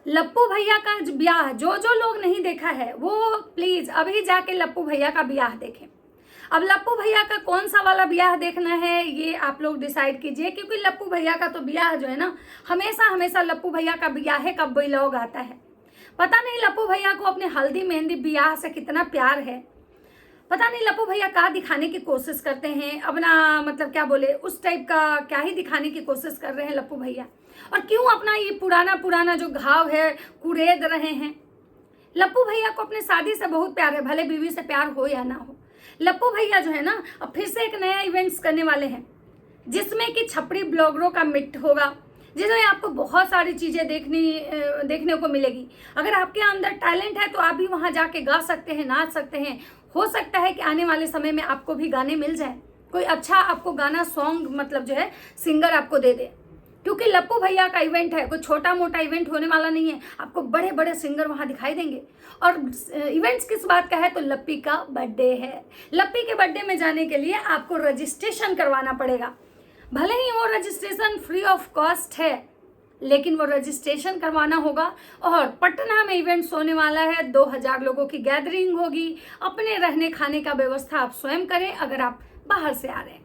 लप्पू भैया का ब्याह जो जो लोग नहीं देखा है वो प्लीज अभी जाके लप्पू भैया का ब्याह देखें। अब लप्पू भैया का कौन सा वाला ब्याह देखना है ये आप लोग डिसाइड कीजिए, क्योंकि लप्पू भैया का तो ब्याह जो है ना, हमेशा हमेशा लप्पू भैया का ब्याह है कब व्लॉग आता है। पता नहीं लप्पू भैया को अपने हल्दी मेहंदी ब्याह से कितना प्यार है, पता नहीं लप्पू भैया क्या दिखाने की कोशिश करते हैं, अपना मतलब क्या बोले उस टाइप का क्या ही दिखाने की कोशिश कर रहे हैं लप्पू भैया, और क्यों अपना ये पुराना पुराना जो घाव है कुरेद रहे हैं। लप्पू भैया को अपने शादी से बहुत प्यार है, भले बीवी से प्यार हो या ना हो। लप्पू भैया जो है ना अब फिर से एक नया इवेंट्स करने वाले हैं, जिसमें कि छपरी ब्लॉगरों का मीट होगा, जिसमें आपको बहुत सारी चीज़ें देखने को मिलेगी। अगर आपके अंदर टैलेंट है तो आप भी वहाँ जाके गा सकते हैं, नाच सकते हैं। हो सकता है कि आने वाले समय में आपको भी गाने मिल जाए, कोई अच्छा आपको गाना सॉन्ग मतलब जो है सिंगर आपको दे दे, क्योंकि लप्पू भैया का इवेंट है, कोई छोटा मोटा इवेंट होने वाला नहीं है। आपको बड़े बड़े सिंगर वहाँ दिखाई देंगे। और इवेंट्स किस बात का है तो लप्पी का बर्थडे है। लप्पी के बर्थडे में जाने के लिए आपको रजिस्ट्रेशन करवाना पड़ेगा। भले ही वो रजिस्ट्रेशन फ्री ऑफ कॉस्ट है, लेकिन वो रजिस्ट्रेशन करवाना होगा। और पटना में इवेंट्स होने वाला है, 2000 लोगों की गैदरिंग होगी। अपने रहने खाने का व्यवस्था आप स्वयं करें अगर आप बाहर से आ रहे हैं।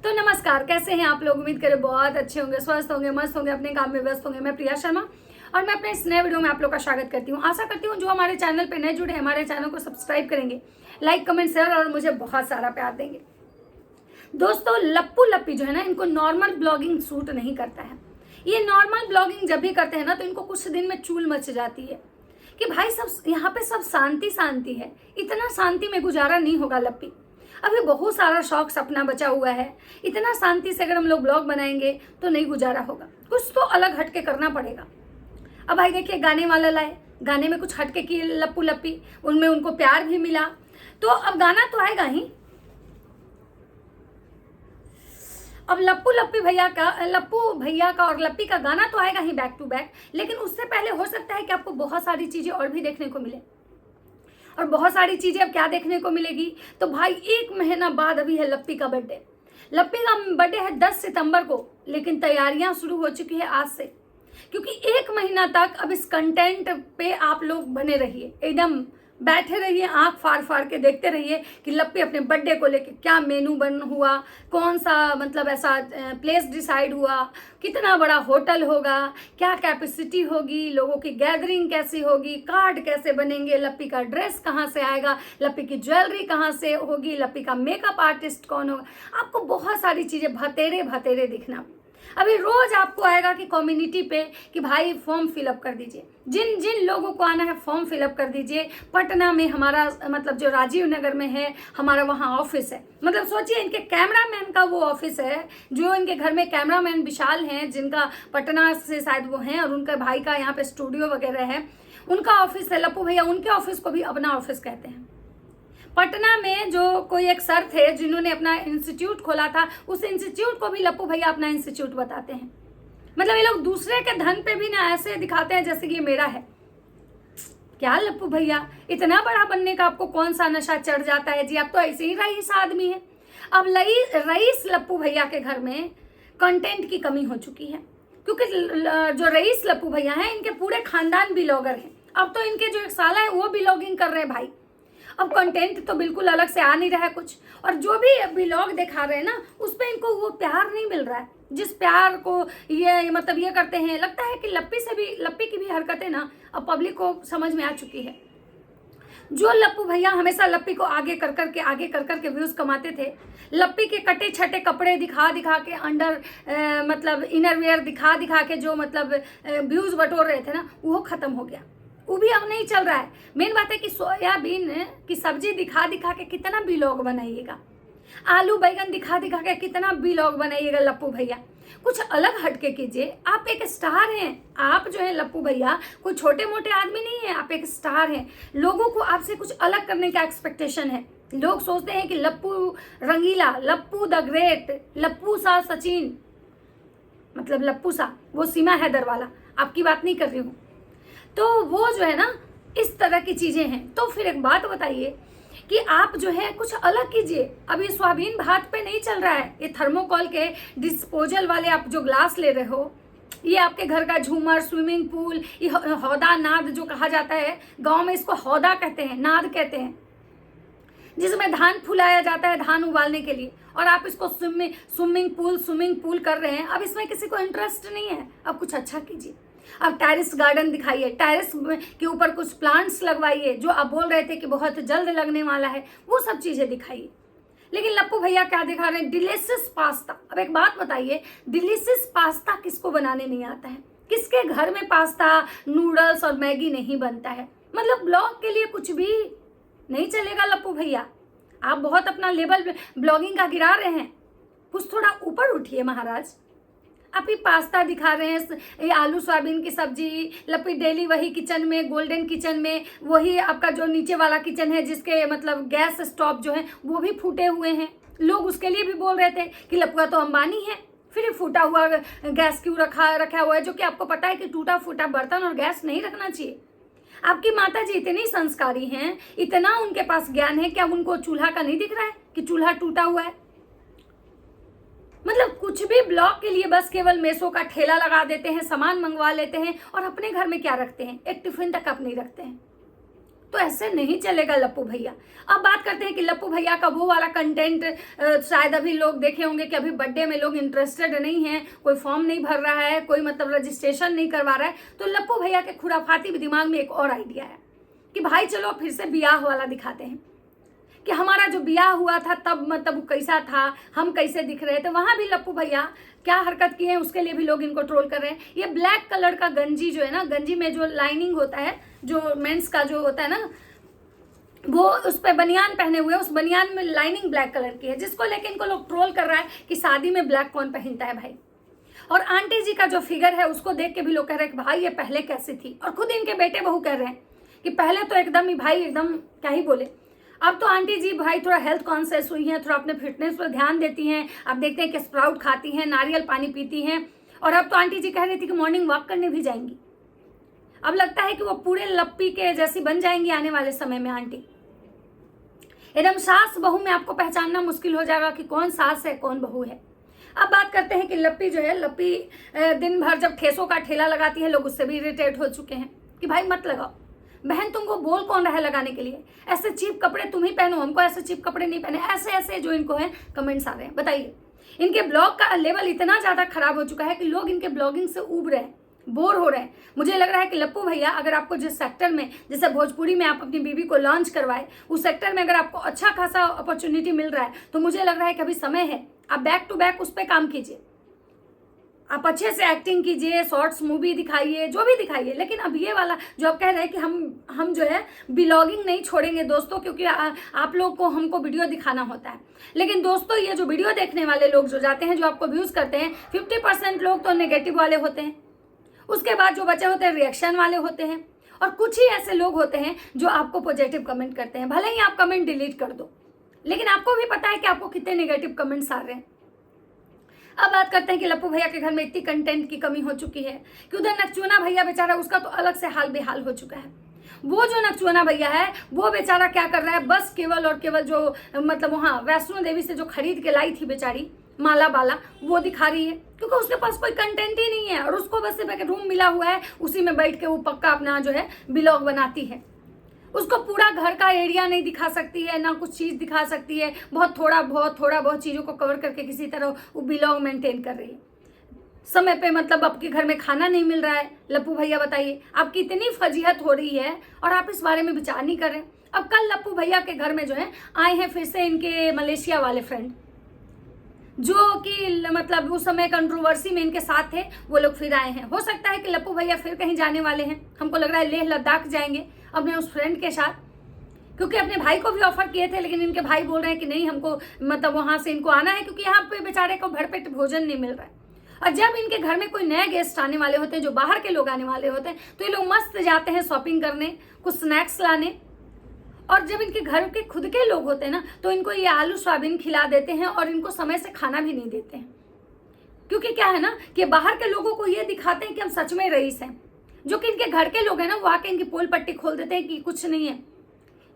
तो नमस्कार, कैसे हैं आप लोग? उम्मीद करें बहुत अच्छे होंगे, स्वस्थ होंगे, मस्त होंगे, अपने काम में व्यस्त होंगे। मैं प्रिया शर्मा और मैं अपने इस नए वीडियो में आप लोग का स्वागत करती हूँ। आशा करती हूँ जो हमारे चैनल पे नए जुड़े हैं हमारे चैनल को सब्सक्राइब करेंगे, लाइक कमेंट शेयर और मुझे बहुत सारा प्यार देंगे। दोस्तों लप्पू लप्पी जो है ना, इनको नॉर्मल ब्लॉगिंग सूट नहीं करता है। ये नॉर्मल ब्लॉगिंग जब भी करते हैं ना तो इनको कुछ दिन में चूल मच जाती है कि भाई सब यहाँ पे सब शांति शांति है, इतना शांति में गुजारा नहीं होगा लप्पी। अभी बहुत सारा शौक सपना बचा हुआ है, इतना शांति से अगर हम लोग ब्लॉग बनाएंगे तो नहीं गुजारा होगा, कुछ तो अलग हटके करना पड़ेगा। अब भाई देखिए गाने वाला लाए, गाने में कुछ हटके किए लप्पू लप्पी, उनमें उनको प्यार भी मिला, तो अब गाना तो आएगा ही। अब लप्पू भैया का और लप्पी का गाना तो आएगा ही बैक टू बैक, लेकिन उससे पहले हो सकता है कि आपको बहुत सारी चीजें और भी देखने को मिले। और बहुत सारी चीजें अब क्या देखने को मिलेगी तो भाई 1 महीना बाद अभी है लप्पी का बर्थडे। लप्पी का बर्थडे है 10 सितंबर को, लेकिन तैयारियां शुरू हो चुकी है आज से, क्योंकि 1 महीना तक अब इस कंटेंट पे आप लोग बने रहिए, एकदम बैठे रहिए, आंख फाड़ फाड़ के देखते रहिए कि लप्पी अपने बर्थडे को लेके क्या मेनू बन हुआ, कौन सा मतलब ऐसा प्लेस डिसाइड हुआ, कितना बड़ा होटल होगा, क्या कैपेसिटी होगी, लोगों की गैदरिंग कैसी होगी, कार्ड कैसे बनेंगे, लप्पी का ड्रेस कहाँ से आएगा, लप्पी की ज्वेलरी कहाँ से होगी, लप्पी का मेकअप आर्टिस्ट कौन होगा। आपको बहुत सारी चीज़ें भतेरे भतेरे दिखना। अभी रोज आपको आएगा कि कम्युनिटी पे कि भाई फॉर्म फिलअप कर दीजिए, जिन जिन लोगों को आना है फॉर्म फिलअप कर दीजिए। पटना में हमारा मतलब जो राजीव नगर में है हमारा वहाँ ऑफिस है, मतलब सोचिए इनके कैमरामैन का वो ऑफिस है, जो इनके घर में कैमरामैन विशाल हैं, जिनका पटना से शायद वो हैं, और उनके भाई का यहाँ पे स्टूडियो वगैरह है, उनका ऑफिस है लप्पू भैया, उनके ऑफिस को भी अपना ऑफिस कहते हैं। पटना में जो कोई एक सर थे जिन्होंने अपना इंस्टीट्यूट खोला था, उस इंस्टीट्यूट को भी लप्पू भैया अपना इंस्टीट्यूट बताते हैं। मतलब ये लोग दूसरे के धन पे भी ना ऐसे दिखाते हैं जैसे कि ये मेरा है। क्या लप्पू भैया, इतना बड़ा बनने का आपको कौन सा नशा चढ़ जाता है जी? आप तो ऐसे ही रईस आदमी है। अब रईस लप्पू भैया के घर में कंटेंट की कमी हो चुकी है, क्योंकि जो रईस लप्पू भैया हैं इनके पूरे खानदान ब्लॉगर हैं। अब तो इनके जो एक साला है वो ब्लॉगिंग कर रहे हैं भाई। अब कंटेंट तो बिल्कुल अलग से आ नहीं रहा है कुछ, और जो भी ब्लॉग दिखा रहे हैं ना उस पर इनको वो प्यार नहीं मिल रहा है जिस प्यार को ये मतलब ये करते हैं। लगता है कि लप्पी की भी हरकतें ना अब पब्लिक को समझ में आ चुकी है। जो लप्पू भैया हमेशा लप्पी को आगे कर करके व्यूज कमाते थे, लप्पी के कटे छटे कपड़े दिखा के अंडर मतलब इनरवेयर दिखा के जो मतलब व्यूज बटोर रहे थे ना, वो खत्म हो गया, वो भी अब नहीं चल रहा है। मेन बात है कि सोयाबीन की सब्जी दिखा के कितना ब्लॉग बनाइएगा, आलू बैगन दिखा के कितना ब्लॉग बनाइएगा लप्पू भैया। कुछ अलग हटके कीजिए, आप एक स्टार हैं। आप जो है लप्पू भैया कोई छोटे मोटे आदमी नहीं है, आप एक स्टार हैं। लोगों को आपसे कुछ अलग करने का एक्सपेक्टेशन है। लोग सोचते हैं कि लप्पू रंगीला, लप्पू द ग्रेट, लप्पू सा सचिन, मतलब लप्पू सा वो सीमा हैदर वाला, आपकी बात नहीं कर रही हूँ। तो वो जो है ना इस तरह की चीजें हैं। तो फिर एक बात बताइए कि आप जो है कुछ अलग कीजिए। अब ये सोयाबीन भात पे नहीं चल रहा है, ये थर्मोकॉल के डिस्पोजल वाले आप जो ग्लास ले रहे हो, ये आपके घर का झूमर, स्विमिंग पूल, ये हौदा नाद जो कहा जाता है, गांव में इसको हौदा कहते हैं, नाद कहते हैं, जिसमें धान फुलाया जाता है धान उबालने के लिए, और आप इसको स्विमिंग पूल कर रहे हैं। अब इसमें किसी को इंटरेस्ट नहीं है, अब कुछ अच्छा कीजिए। अब टेरेस गार्डन दिखाइए, टेरेस के ऊपर कुछ प्लांट्स लगवाइए, जो आप बोल रहे थे कि बहुत जल्द लगने वाला है, वो सब चीजें दिखाइए। लेकिन लप्पू भैया क्या दिखा रहे हैं? Delicious pasta. अब एक बात बताइए, डिलीशियस पास्ता किसको बनाने नहीं आता है? किसके घर में पास्ता, नूडल्स और मैगी नहीं बनता है? मतलब ब्लॉग के लिए कुछ भी नहीं चलेगा लप्पू भैया। आप बहुत अपना लेवल ब्लॉगिंग का गिरा रहे हैं, कुछ थोड़ा ऊपर उठिए महाराज। आप ही पास्ता दिखा रहे हैं, ये आलू सोयाबीन की सब्जी, लपी डेली वही किचन में, गोल्डन किचन में, वही आपका जो नीचे वाला किचन है जिसके मतलब गैस स्टोव जो है वो भी फूटे हुए हैं। लोग उसके लिए भी बोल रहे थे कि लपुआ तो अंबानी है, फिर ये फूटा हुआ गैस क्यों रखा हुआ है, जो कि आपको पता है कि टूटा फूटा बर्तन और गैस नहीं रखना चाहिए। आपकी माता जी इतनी संस्कारी हैं, इतना उनके पास ज्ञान है, क्या उनको चूल्हा का नहीं दिख रहा है कि चूल्हा टूटा हुआ है? मतलब कुछ भी ब्लॉग के लिए बस केवल मेसो का ठेला लगा देते हैं, सामान मंगवा लेते हैं, और अपने घर में क्या रखते हैं? एक टिफिन तक आप नहीं रखते हैं। तो ऐसे नहीं चलेगा लप्पू भैया। अब बात करते हैं कि लप्पू भैया का वो वाला कंटेंट शायद अभी लोग देखे होंगे कि अभी बर्थडे में लोग इंटरेस्टेड नहीं है, कोई फॉर्म नहीं भर रहा है, कोई मतलब रजिस्ट्रेशन नहीं करवा रहा है। तो लप्पू भैया के खुराफाती दिमाग में एक और आइडिया है कि भाई चलो फिर से ब्याह वाला दिखाते हैं कि हमारा जो ब्याह हुआ था तब मतलब कैसा था, हम कैसे दिख रहे थे। वहां भी लप्पू भैया क्या हरकत किए हैं, उसके लिए भी लोग इनको ट्रोल कर रहे हैं। ये ब्लैक कलर का गंजी जो है ना, गंजी में जो लाइनिंग होता है, जो मेंस का जो होता है ना, वो उस पर बनियान पहने हुए, उस बनियान में लाइनिंग ब्लैक कलर की है, जिसको लेके इनको लोग ट्रोल कर रहा है कि शादी में ब्लैक कौन पहनता है भाई। और आंटी जी का जो फिगर है उसको देख के भी लोग कह रहे हैं कि भाई ये पहले कैसी थी। और खुद इनके बेटे बहू कह रहे हैं कि पहले तो एकदम ही भाई एकदम क्या ही बोले। अब तो आंटी जी भाई थोड़ा हेल्थ कॉन्शियस हुई हैं, थोड़ा अपने फिटनेस पर ध्यान देती हैं। आप देखते हैं कि स्प्राउट खाती हैं, नारियल पानी पीती हैं, और अब तो आंटी जी कह रही थी कि मॉर्निंग वॉक करने भी जाएंगी। अब लगता है कि वो पूरे लप्पी के जैसी बन जाएंगी आने वाले समय में आंटी। एकदम सास बहू में आपको पहचानना मुश्किल हो जाएगा कि कौन सास है कौन बहू है। अब बात करते हैं कि लप्पी जो है, लप्पी दिन भर जब ठेसों का ठेला लगाती है, लोग उससे भी इरिटेट हो चुके हैं कि भाई मत लगाओ। बहन तुमको बोल कौन रहा है लगाने के लिए? ऐसे चीप कपड़े तुम ही पहनो, हमको ऐसे चीप कपड़े नहीं पहने। ऐसे ऐसे जो इनको है कमेंट्स आ रहे हैं। बताइए, इनके ब्लॉग का लेवल इतना ज्यादा खराब हो चुका है कि लोग इनके ब्लॉगिंग से उब रहे हैं, बोर हो रहे हैं। मुझे लग रहा है कि लप्पू भैया अगर आपको जिस सेक्टर में, जैसे भोजपुरी में आप अपनी बीवी को लॉन्च करवाए, उस सेक्टर में अगर आपको अच्छा खासा अपॉर्चुनिटी मिल रहा है, तो मुझे लग रहा है कि अभी समय है आप बैक टू बैक उस पर काम कीजिए। आप अच्छे से एक्टिंग कीजिए, शॉर्ट्स मूवी दिखाइए, जो भी दिखाइए। लेकिन अब ये वाला जो आप कह रहे हैं कि हम जो है ब्लॉगिंग नहीं छोड़ेंगे दोस्तों, क्योंकि आप लोग को हमको वीडियो दिखाना होता है। लेकिन दोस्तों ये जो वीडियो देखने वाले लोग जो जाते हैं, जो आपको व्यूज करते हैं, 50% लोग तो नेगेटिव वाले होते हैं। उसके बाद जो बचे होते हैं रिएक्शन वाले होते हैं, और कुछ ही ऐसे लोग होते हैं जो आपको पॉजिटिव कमेंट करते हैं। भले ही आप कमेंट डिलीट कर दो, लेकिन आपको भी पता है कि आपको कितने नेगेटिव कमेंट्स आ रहे हैं। अब बात करते हैं कि लप्पू भैया के घर में इतनी कंटेंट की कमी हो चुकी है कि उधर नकचुना भैया बेचारा, उसका तो अलग से हाल बेहाल हो चुका है। वो जो नकचुना भैया है वो बेचारा क्या कर रहा है, बस केवल और केवल जो मतलब वहाँ वैष्णो देवी से जो खरीद के लाई थी बेचारी माला बाला, वो दिखा रही है, क्योंकि उसके पास कोई कंटेंट ही नहीं है। और उसको बस सिर्फ एक रूम मिला हुआ है, उसी में बैठ के वो पक्का अपना जो है ब्लॉग बनाती है। उसको पूरा घर का एरिया नहीं दिखा सकती है, ना कुछ चीज दिखा सकती है। बहुत थोड़ा बहुत चीजों को कवर करके किसी तरह वो ब्लॉग मेंटेन कर रही है। समय पे मतलब आपके घर में खाना नहीं मिल रहा है। लप्पू भैया बताइए, आपकी इतनी फजीहत हो रही है और आप इस बारे में विचार नहीं कर रहे। अब कल लप्पू भैया के घर में जो है आए हैं फिर से इनके मलेशिया वाले फ्रेंड, जो कि मतलब उस समय कंट्रोवर्सी में इनके साथ थे, वो लोग फिर आए हैं। हो सकता है कि लप्पू भैया फिर कहीं जाने वाले हैं। हमको लग रहा है लेह लद्दाख जाएंगे अपने उस फ्रेंड के साथ, क्योंकि अपने भाई को भी ऑफर किए थे, लेकिन इनके भाई बोल रहे हैं कि नहीं, हमको मतलब वहां से इनको आना है, क्योंकि यहाँ पे बेचारे को भरपेट भोजन नहीं मिल रहा है। और जब इनके घर में कोई नए गेस्ट आने वाले होते हैं, जो बाहर के लोग आने वाले होते हैं, तो ये लोग मस्त जाते हैं शॉपिंग करने, कुछ स्नैक्स लाने। और जब इनके घर के खुद के लोग होते हैं ना, तो इनको ये आलू सोयाबीन खिला देते हैं और इनको समय से खाना भी नहीं देते हैं। क्योंकि क्या है ना कि बाहर के लोगों को ये दिखाते हैं कि हम सच में रईस हैं, जो कि इनके घर के लोग हैं ना, वो आके इनकी पोल पट्टी खोल देते हैं कि कुछ नहीं है,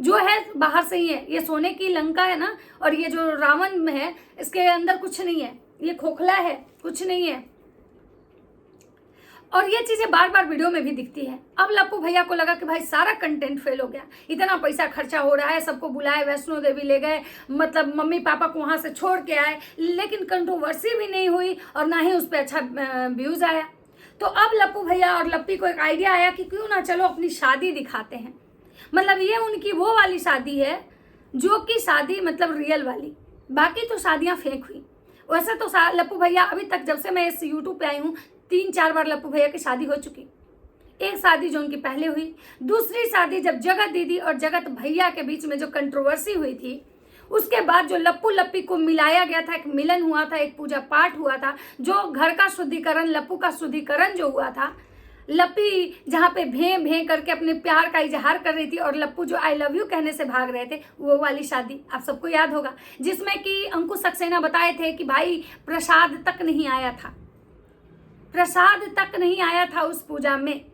जो है बाहर से ही है। ये सोने की लंका है ना, और ये जो रावण में है, इसके अंदर कुछ नहीं है, ये खोखला है, कुछ नहीं है। और ये चीज़ें बार बार वीडियो में भी दिखती है। अब लप्पू भैया को लगा कि भाई सारा कंटेंट फेल हो गया, इतना पैसा खर्चा हो रहा है, सबको बुलाए, वैष्णो देवी ले गए, मतलब मम्मी पापा को वहाँ से छोड़ के आए, लेकिन कंट्रोवर्सी भी नहीं हुई और ना ही उस पर अच्छा व्यूज़ आया। तो अब लप्पू भैया और लप्पी को एक आइडिया आया कि क्यों ना चलो अपनी शादी दिखाते हैं। मतलब ये उनकी वो वाली शादी है जो कि शादी मतलब रियल वाली, बाकी तो शादियाँ फेंक हुई। वैसे तो लप्पू भैया अभी तक जब से मैं इस यूट्यूब पे आई हूँ 3-4 बार लप्पू भैया की शादी हो चुकी। एक शादी जो उनकी पहले हुई, दूसरी शादी जब जगत दीदी और जगत भैया के बीच में जो कंट्रोवर्सी हुई थी, उसके बाद जो लप्पू लप्पी को मिलाया गया था, एक मिलन हुआ था, एक पूजा पाठ हुआ था, जो घर का शुद्धिकरण, लप्पू का शुद्धिकरण जो हुआ था, लप्पी जहाँ पे भें भें करके अपने प्यार का इजहार कर रही थी और लप्पू जो आई लव यू कहने से भाग रहे थे, वो वाली शादी आप सबको याद होगा, जिसमें कि अंकुश सक्सेना बताए थे कि भाई प्रसाद तक नहीं आया था, प्रसाद तक नहीं आया था उस पूजा में।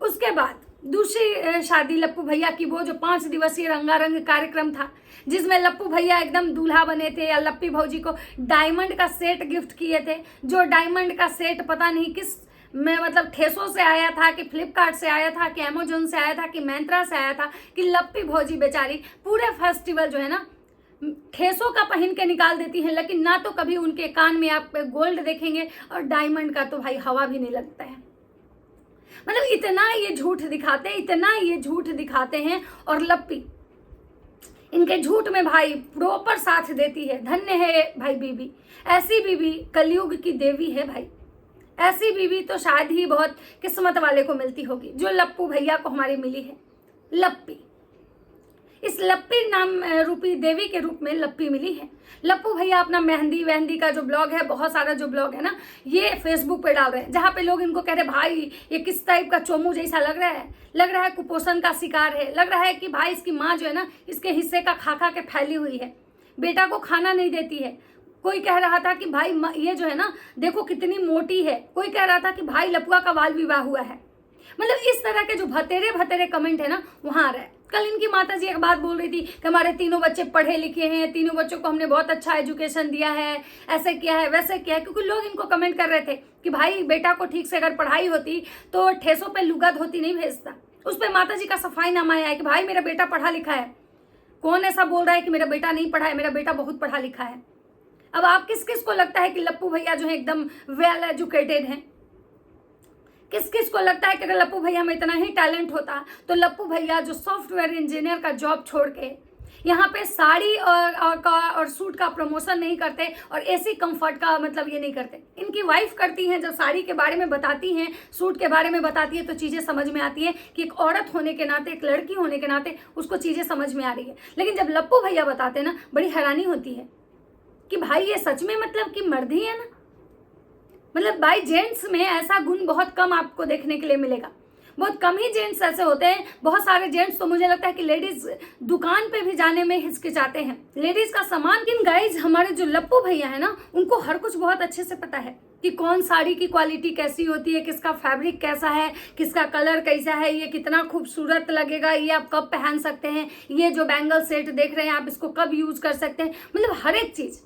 उसके बाद दूसरी शादी लप्पू भैया की, वो जो 5 दिवसीय रंगारंग कार्यक्रम था, जिसमें लप्पू भैया एकदम दूल्हा बने थे या लप्पी भौजी को डायमंड का सेट गिफ्ट किए थे, जो डायमंड का सेट पता नहीं किस में मतलब ठेसो से आया था कि फ्लिपकार्ट से आया था कि अमेजोन से आया था कि मैंत्रा से आया था, कि लप्पी भौजी बेचारी पूरे फेस्टिवल जो है ना ठेसों का पहन के निकाल देती हैं, लेकिन ना तो कभी उनके कान में आप गोल्ड देखेंगे और डायमंड का तो भाई हवा भी नहीं लगता है। मतलब इतना ये झूठ दिखाते हैं, इतना ये झूठ दिखाते हैं, और लप्पी इनके झूठ में भाई प्रॉपर साथ देती है। धन्य है भाई बीबी, ऐसी बीबी कलयुग की देवी है भाई। ऐसी बीबी तो शायद ही बहुत किस्मत वाले को मिलती होगी, जो लप्पू भैया को हमारी मिली है। लप्पी, इस लप्पी नाम रूपी देवी के रूप में लप्पी मिली है। लप्पू भैया अपना मेहंदी वहंदी का जो ब्लॉग है, बहुत सारा जो ब्लॉग है ना, ये फेसबुक पे डाल रहे हैं, जहाँ पे लोग इनको कह रहे भाई ये किस टाइप का चोमू जैसा लग रहा है कुपोषण का शिकार है, लग रहा है कि भाई इसकी माँ जो है ना इसके हिस्से का खा खा के फैली हुई है, बेटा को खाना नहीं देती है। कोई कह रहा था कि भाई ये जो है ना देखो कितनी मोटी है, कोई कह रहा था कि भाई लपुआ का बाल विवाह हुआ है। मतलब इस तरह के जो भतेरे भतेरे कमेंट है ना वहाँ आ रहा है। कल इनकी माता जी एक बात बोल रही थी कि हमारे तीनों बच्चे पढ़े लिखे हैं, तीनों बच्चों को हमने बहुत अच्छा एजुकेशन दिया है, ऐसे किया है वैसे किया है, क्योंकि लोग इनको कमेंट कर रहे थे कि भाई बेटा को ठीक से अगर पढ़ाई होती तो ठेसों पे लुगा धोती नहीं भेजता। उस पर माता जी का सफाईनामा आया है कि भाई मेरा बेटा पढ़ा लिखा है। कौन ऐसा बोल रहा है कि मेरा बेटा नहीं पढ़ा है? मेरा बेटा बहुत पढ़ा लिखा है। अब आप किस किस को लगता है कि लप्पू भैया जो है एकदम वेल एजुकेटेड हैं? किस किस को लगता है कि अगर लप्पू भैया में इतना ही टैलेंट होता तो लप्पू भैया जो सॉफ्टवेयर इंजीनियर का जॉब छोड़ के यहाँ पे साड़ी और सूट का प्रमोशन नहीं करते और एसी कंफर्ट का मतलब ये नहीं करते? इनकी वाइफ करती हैं, जब साड़ी के बारे में बताती हैं, सूट के बारे में बताती है तो चीज़ें समझ में आती हैं कि एक औरत होने के नाते, एक लड़की होने के नाते उसको चीज़ें समझ में आ रही है। लेकिन जब लप्पू भैया बताते हैं ना, बड़ी हैरानी होती है कि भाई ये सच में मतलब कि मर्द ही है ना। मतलब भाई जेंट्स में ऐसा गुण बहुत कम आपको देखने के लिए मिलेगा, बहुत कम ही जेंट्स ऐसे होते हैं। बहुत सारे जेंट्स तो मुझे लगता है कि लेडीज दुकान पे भी जाने में हिचकिचाते हैं, लेडीज का सामान। किन गाइज हमारे जो लप्पू भैया है ना, उनको हर कुछ बहुत अच्छे से पता है कि कौन साड़ी की क्वालिटी कैसी होती है, किसका फैब्रिक कैसा है, किसका कलर कैसा है, ये कितना खूबसूरत लगेगा, ये आप कब पहन सकते हैं, ये जो बैंगल सेट देख रहे हैं आप इसको कब यूज कर सकते हैं। मतलब हर एक चीज़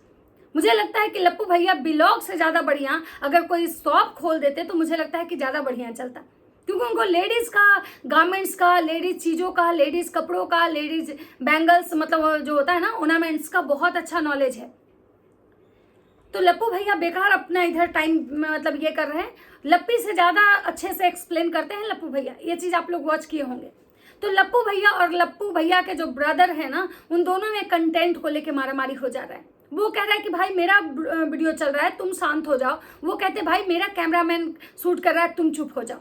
मुझे लगता है कि लप्पू भैया ब्लॉग से ज़्यादा बढ़िया अगर कोई शॉप खोल देते तो मुझे लगता है कि ज़्यादा बढ़िया चलता, क्योंकि उनको लेडीज़ का गारमेंट्स का, लेडीज़ चीज़ों का, लेडीज़ कपड़ों का, लेडीज़ बैंगल्स मतलब जो होता है ना ऑर्नामेंट्स का बहुत अच्छा नॉलेज है। तो लप्पू भैया बेकार अपना इधर टाइम मतलब ये कर रहे हैं। लप्पी से ज़्यादा अच्छे से एक्सप्लेन करते हैं लप्पू भैया, ये चीज़ आप लोग वॉच किए होंगे। तो लप्पू भैया और लप्पू भैया के जो ब्रदर है ना, उन दोनों में कंटेंट को लेके मारामारी हो जा रहा है। वो कह रहा है कि भाई मेरा वीडियो चल रहा है तुम शांत हो जाओ, वो कहते भाई मेरा कैमरामैन शूट कर रहा है तुम चुप हो जाओ।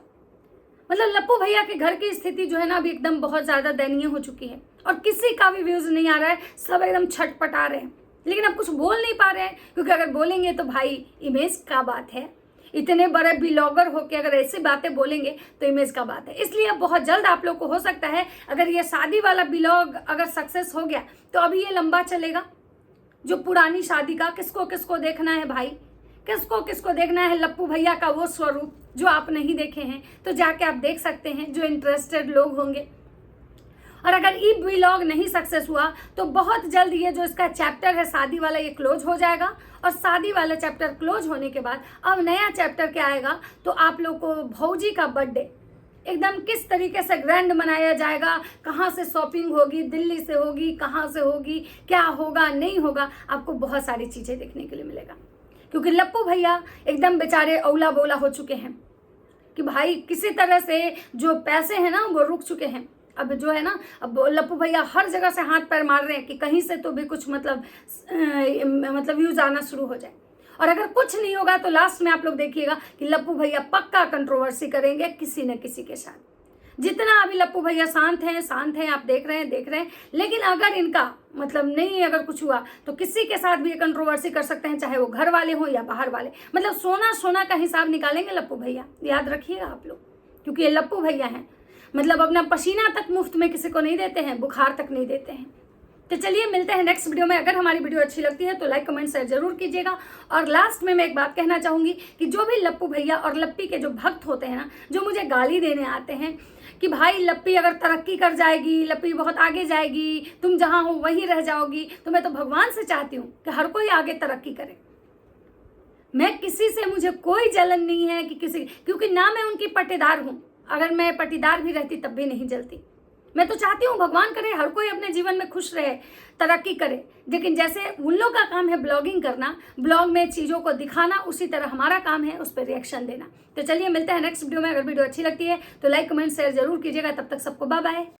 मतलब लप्पू भैया के घर की स्थिति जो है ना अभी एकदम बहुत ज़्यादा दयनीय हो चुकी है और किसी का भी व्यूज़ नहीं आ रहा है, सब एकदम छटपटा रहे हैं, लेकिन अब कुछ बोल नहीं पा रहे हैं, क्योंकि अगर बोलेंगे तो भाई इमेज का बात है। इतने बड़े ब्लॉगर होके अगर ऐसी बातें बोलेंगे तो इमेज का बात है। इसलिए अब बहुत जल्द आप लोग को हो सकता है अगर ये शादी वाला ब्लॉग अगर सक्सेस हो गया तो अभी ये लंबा चलेगा। जो पुरानी शादी का किसको किसको देखना है भाई, किसको किसको देखना है लप्पू भैया का वो स्वरूप जो आप नहीं देखे हैं तो जाके आप देख सकते हैं, जो इंटरेस्टेड लोग होंगे। और अगर ई व्लॉग नहीं सक्सेस हुआ तो बहुत जल्द ये जो इसका चैप्टर है शादी वाला, ये क्लोज हो जाएगा। और शादी वाला चैप्टर क्लोज होने के बाद अब नया चैप्टर क्या आएगा, तो आप लोग को भौजी का बर्थडे एकदम किस तरीके से ग्रैंड मनाया जाएगा, कहाँ से शॉपिंग होगी, दिल्ली से होगी, कहाँ से होगी, क्या होगा नहीं होगा, आपको बहुत सारी चीज़ें देखने के लिए मिलेगा। क्योंकि लप्पू भैया एकदम बेचारे औला बोला हो चुके हैं कि भाई किसी तरह से जो पैसे हैं ना वो रुक चुके हैं। अब जो है ना, अब लप्पू भैया हर जगह से हाथ पैर मार रहे हैं कि कहीं से तो भी कुछ मतलब व्यूज आना शुरू हो जाए। और अगर कुछ नहीं होगा तो लास्ट में आप लोग देखिएगा कि लप्पू भैया पक्का कंट्रोवर्सी करेंगे किसी न किसी के साथ। जितना अभी लप्पू भैया शांत हैं, आप देख रहे हैं। लेकिन अगर इनका मतलब नहीं अगर कुछ हुआ तो किसी के साथ भी ये कंट्रोवर्सी कर सकते हैं, चाहे वो घर वाले हो या बाहर वाले। मतलब सोना का हिसाब निकालेंगे लप्पू भैया, याद रखिएगा आप लोग, क्योंकि ये लप्पू भैया हैं। मतलब अपना पसीना तक मुफ्त में किसी को नहीं देते हैं, बुखार तक नहीं देते हैं। तो चलिए मिलते हैं नेक्स्ट वीडियो में। अगर हमारी वीडियो अच्छी लगती है तो लाइक कमेंट शेयर जरूर कीजिएगा। और लास्ट में मैं एक बात कहना चाहूँगी कि जो भी लप्पू भैया और लप्पी के जो भक्त होते हैं ना, जो मुझे गाली देने आते हैं कि भाई लप्पी अगर तरक्की कर जाएगी, लप्पी बहुत आगे जाएगी, तुम जहाँ हो वहीं रह जाओगी, तो मैं तो भगवान से चाहती हूँ कि हर कोई आगे तरक्की करे। मैं किसी से, मुझे कोई जलन नहीं है कि किसी, क्योंकि ना मैं उनकी पट्टेदार हूँ। अगर मैं पट्टीदार भी रहती तब भी नहीं जलती। मैं तो चाहती हूँ भगवान करे हर कोई अपने जीवन में खुश रहे, तरक्की करे। लेकिन जैसे उन लोग का काम है ब्लॉगिंग करना, ब्लॉग में चीज़ों को दिखाना, उसी तरह हमारा काम है उस पर रिएक्शन देना। तो चलिए मिलते हैं नेक्स्ट वीडियो में। अगर वीडियो अच्छी लगती है तो लाइक कमेंट शेयर जरूर कीजिएगा। तब तक सबको बाय बाय।